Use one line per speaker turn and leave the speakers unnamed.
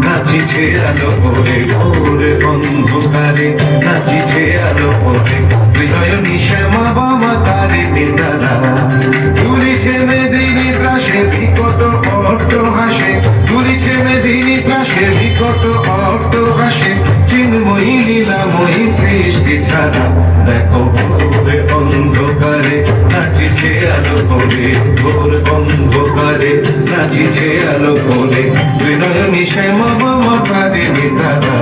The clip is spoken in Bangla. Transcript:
নাচিছে আলো করে ভোর অন্ধকারে, নাচিছে আলো করে হৃদয়নী শ্যামা বাবা তারে নেতারা। তুলিছে মেদিনী ত্রাসে বিকট অট্ট হাসে, তুলিছে মেদিনী ত্রাসে বিকট অট্ট হাসে, চিন্ময়ী লীলাময়ী সৃষ্টি ছাড়া দেখো ভোর অন্ধকারে নাচিছে আলো করে, ভোর অন্ধকারে নাচিছে আলো করে হৃদয়নী শ্যামা বাবা তারে নেতারা।